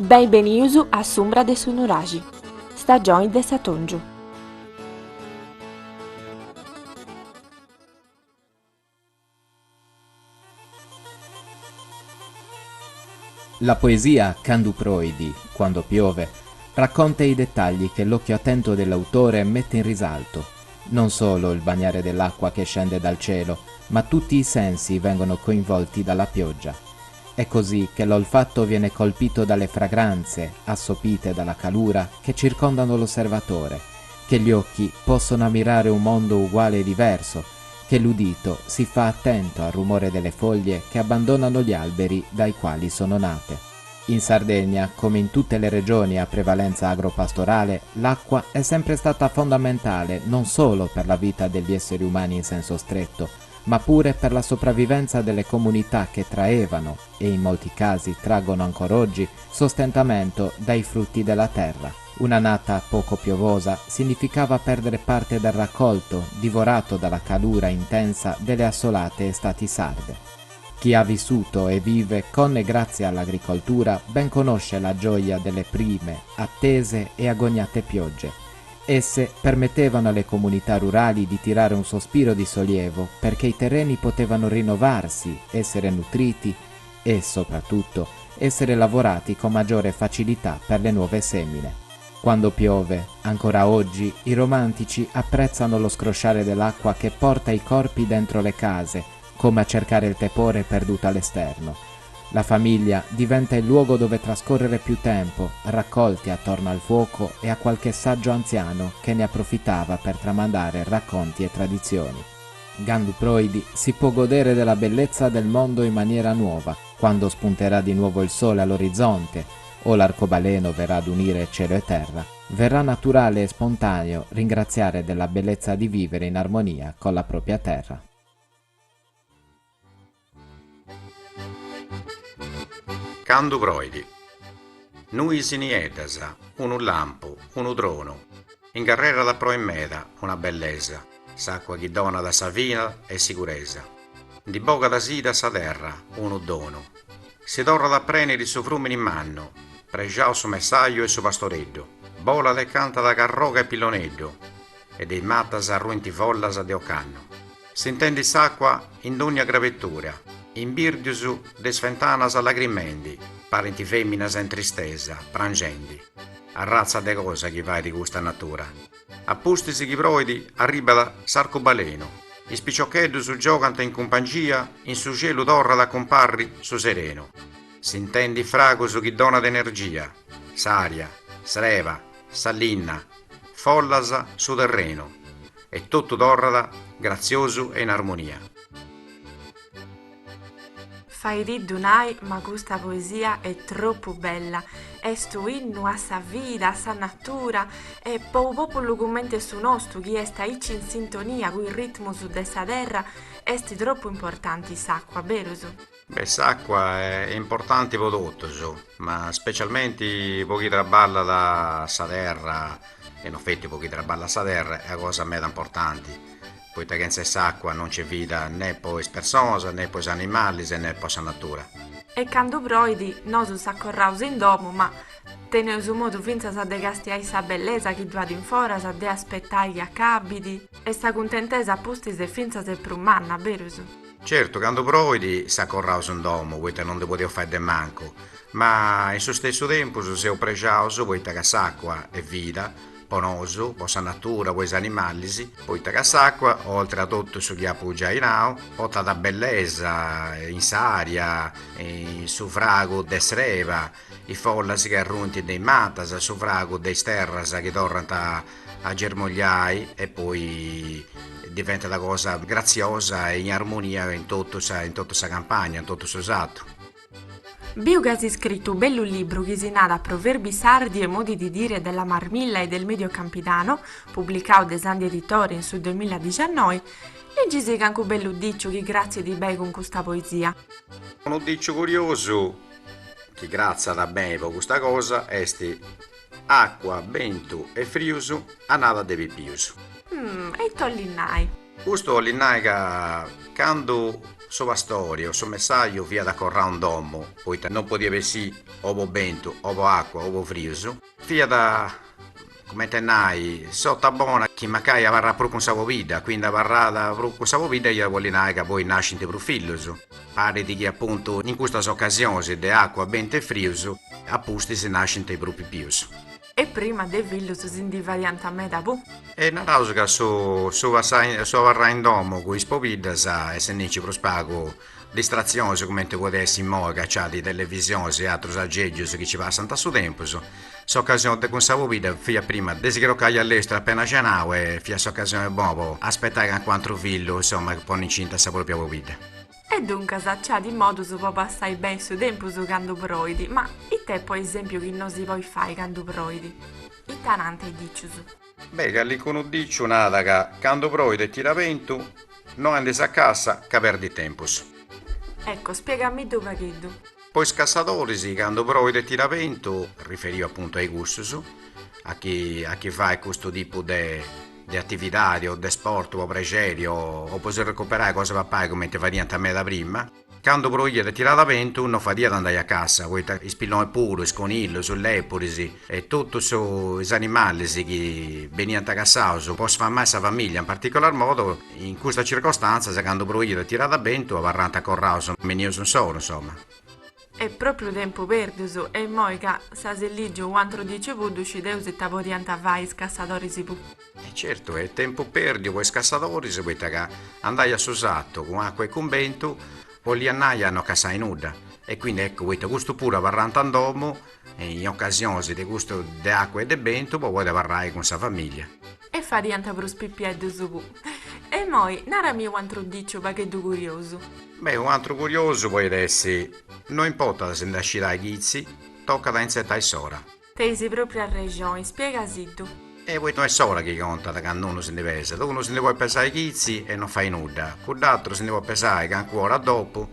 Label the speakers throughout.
Speaker 1: Benvenuto a Sombra de Sunuragi, stagione de Satonjo.
Speaker 2: La poesia Candu Proidi, quando piove, racconta i dettagli che l'occhio attento dell'autore mette in risalto. Non solo il bagnare dell'acqua che scende dal cielo, ma tutti i sensi vengono coinvolti dalla pioggia. È così che l'olfatto viene colpito dalle fragranze, assopite dalla calura, che circondano l'osservatore, che gli occhi possono ammirare un mondo uguale e diverso, che l'udito si fa attento al rumore delle foglie che abbandonano gli alberi dai quali sono nate. In Sardegna, come in tutte le regioni a prevalenza agropastorale, l'acqua è sempre stata fondamentale non solo per la vita degli esseri umani in senso stretto, ma pure per la sopravvivenza delle comunità che traevano, e in molti casi traggono ancora oggi, sostentamento dai frutti della terra. Un'annata poco piovosa significava perdere parte del raccolto, divorato dalla calura intensa delle assolate estati sarde. Chi ha vissuto e vive con e grazie all'agricoltura ben conosce la gioia delle prime, attese e agoniate piogge. Esse permettevano alle comunità rurali di tirare un sospiro di sollievo perché i terreni potevano rinnovarsi, essere nutriti e, soprattutto, essere lavorati con maggiore facilità per le nuove semine. Quando piove, ancora oggi, i romantici apprezzano lo scrosciare dell'acqua che porta i corpi dentro le case, come a cercare il tepore perduto all'esterno. La famiglia diventa il luogo dove trascorrere più tempo, raccolti attorno al fuoco e a qualche saggio anziano che ne approfittava per tramandare racconti e tradizioni. Gandu Proidi si può godere della bellezza del mondo in maniera nuova, quando spunterà di nuovo il sole all'orizzonte, o l'arcobaleno verrà ad unire cielo e terra, verrà naturale e spontaneo ringraziare della bellezza di vivere in armonia con la propria terra.
Speaker 3: Candu Proidi. Nui sinietasa, unu lampo, unu trono. In carrera da pro in meta, una bellezza. S'acqua chi dona da savina e sicurezza. Di boca da sida sa terra, unu dono. Si torna da prendere su frumini in mano, pregiao su messaggio e su pastoreddo. Bola de canta da carroca e piloneddo. E dei mattas arruenti follas de ocanno. Si intende s'acqua in ogni gravettura. In birdiusu de sventanas lagrimendi, parenti femminas in tristesa, prangendi. A razza de cosa chi vai di questa natura. Appustisi chi proidi arriba da s'arcobaleno. I spiccioccheddu su giocante in compagnia, in su cielo torra da comparri su sereno. S'intendi frago su chi dona d'energia, s'aria, s'reva, s'allinna, follas su terreno. E tutto torrada, grazioso e in armonia.
Speaker 1: Fai di Dunai, ma questa poesia è troppo bella. È sto inno a sa vita, a sa natura, e per il popolo come su nostro, chi sta in sintonia con il ritmo su dessa terra, è troppo importante s'acqua, vero?
Speaker 3: Beh, s'acqua è importante per tutto, ma specialmente per chi traballa da sa terra, e in effetti per chi traballa sa terra è una cosa mega importante. Poiché che senza acqua non c'è vita né per le persone, né per gli animali, né per la natura.
Speaker 1: E quando proidi, non s'accorraus in domo, ma teneus modo finza sa de gastiai sa bellezza chi vado in fora, sa de aspettai che accabidi, e sa contentesa pustis e finza se prummanna, verus?
Speaker 3: Certo, quando providi s'accorraus in domo, poiché non ti potevo fare de manco, ma in suo stesso tempo se ho pregiaus, poiché che s'acqua è vita, ponoso, posa natura, poi animali, poi che s'acqua, oltre a tutto su chi appoggia in au, porta da bellezza, in saria, in suffrago desreva, i follas che arrunti dei matas, suffrago dei sterras che tornano a germogliai e poi diventa una cosa graziosa e in armonia in tutta sa campagna, in tutto il suo usato.
Speaker 1: Biu che hai scritto un bello libro che si nada proverbi sardi e modi di dire della Marmilla e del Medio Campidano, pubblicato da Sandi Editori in su 2019, leggisi che anche un bello dicio che grazie di bei con questa poesia.
Speaker 3: Un dicio curioso che grazie da me per questa cosa è acqua, vento e friuso a nada devi piuso.
Speaker 1: E tollinai.
Speaker 3: Questo l'innaica quando sua storia, suo messaggio via da correre un domo, poi non poteva essere ovo vento, ovo acqua, ovo friso, via da come tenai sotto buona che magari avrà proprio un savo vita, quindi avrà da proprio un savo vita io voglio che poi nasce in profilo. Pare di che appunto in queste occasioni di acqua bente friso, appunto si nasce in propri pius.
Speaker 1: E prima de villus sin di varianta me da bu.
Speaker 3: E na rausa su varrà in domo con i spovidas e se ne ci prospago distrazioni come te può essere in moda cioè di televisione e altri aggeggi che ci passano da su tempo so occasione con sa vita fia prima desidero che all'estero appena cenavo e fia occasione buona aspettare che quattro figlio insomma che pone incinta sa propria vita.
Speaker 1: E dunque s'accia di modo su può passare bene su tempo su candu broidi, ma e te per esempio che non si vuoi fare candu broidi? I tanante diciusu.
Speaker 3: Beh, che lì con un diccio nada che quando proide tira vento non andes a casa che perdi tempus.
Speaker 1: Ecco, spiegami dove chiedo.
Speaker 3: Poi scassatori, sì, quando proide tira vento, riferito appunto ai gustus, a chi fa questo tipo di attività, o di sport, o pregerio, o può recuperare cose papà come te variante a me da prima. Quando proide tira da vento, non fa dia di andare a casa, poi spillone puro, sconillo, sull'eporisi, e tutti i animali che venivano a casa, posso fare mai sa famiglia, in particolar modo in questa circostanza, se quando proide tira da vento, varranta corrauso, menio un solo, insomma.
Speaker 1: È proprio tempo perduso e moica sa se ligio un altro dice vuduci deus e tavorianta vai scassatori si pu.
Speaker 3: E certo, è tempo perdio, poi scassatori, se vuoi che andai a Susatto con acqua e con vento, poi lì hanno casa in nuda. E quindi ecco, questo pure varranta in domo, e in occasione di gusto di acqua e di vento, poi vuoi varrai con sa famiglia.
Speaker 1: E fa dianta pro spippieddu su pu. E moi, nara mio altro dicio baghetto curioso.
Speaker 3: Beh, un altro curioso può essere, non importa se ne uscirai ghizzi, tocca da insettare sora.
Speaker 1: Teisi proprio a regione, spiega sittu.
Speaker 3: E poi non è solo che conta da quando uno se ne pesa, uno se ne vuole pesare i ghizzi e non fai nulla, con l'altro se ne vuole pesare che ancora dopo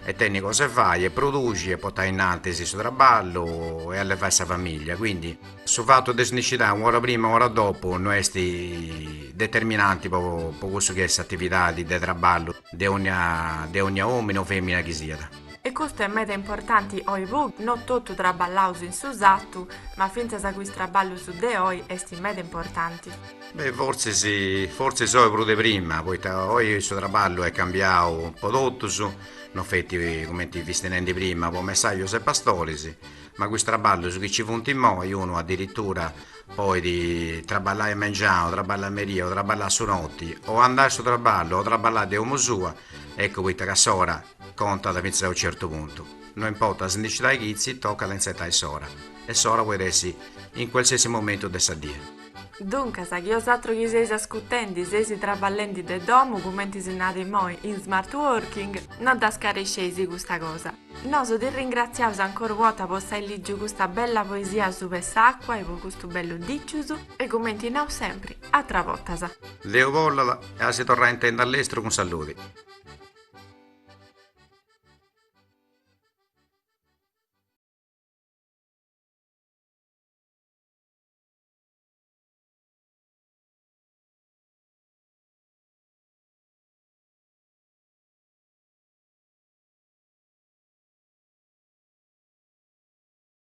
Speaker 3: e tenni cose fai e produci e portai in altesi su traballo e alle fai sa famiglia, quindi su fatto di snicità un'ora prima un'ora dopo non esti determinanti per questo che è attività di traballo di ogni uomo o femmina che sia.
Speaker 1: E questo è meta importante oi vo, non tutto traballauso in susattu, ma finza sa quis traballo su de oi esti meta importanti.
Speaker 3: Beh, forse sì, forse so pure prima, poi oggi il suo traballo è cambiato un po' tutto, non fetti come ti vistenenti prima, come messaggio e pastori, sì. Ma questo traballo su chi ci funti in moi, uno addirittura poi di traballare a mangiare, o traballare a meria, o traballare su notti, o andare su traballo, o traballare di uomo sua, ecco questa che sora conta da pensare a un certo punto. Non importa se dici dai ghizzi, tocca l'insettare sora. E sora può essere in qualsiasi momento del sadia.
Speaker 1: Dunque, sa che io satro chi sei ascoltando, sei traballando de domo, come ti sei nati moi in smart working, non da scarescesi questa cosa. Noso ti ringraziamo ancora volta per stai ligio questa bella poesia su quest'acqua e per questo bello dicciuso e commenti sempre a tra volta.
Speaker 3: Leo Vollala e si torna a intendere all'estero con saluti.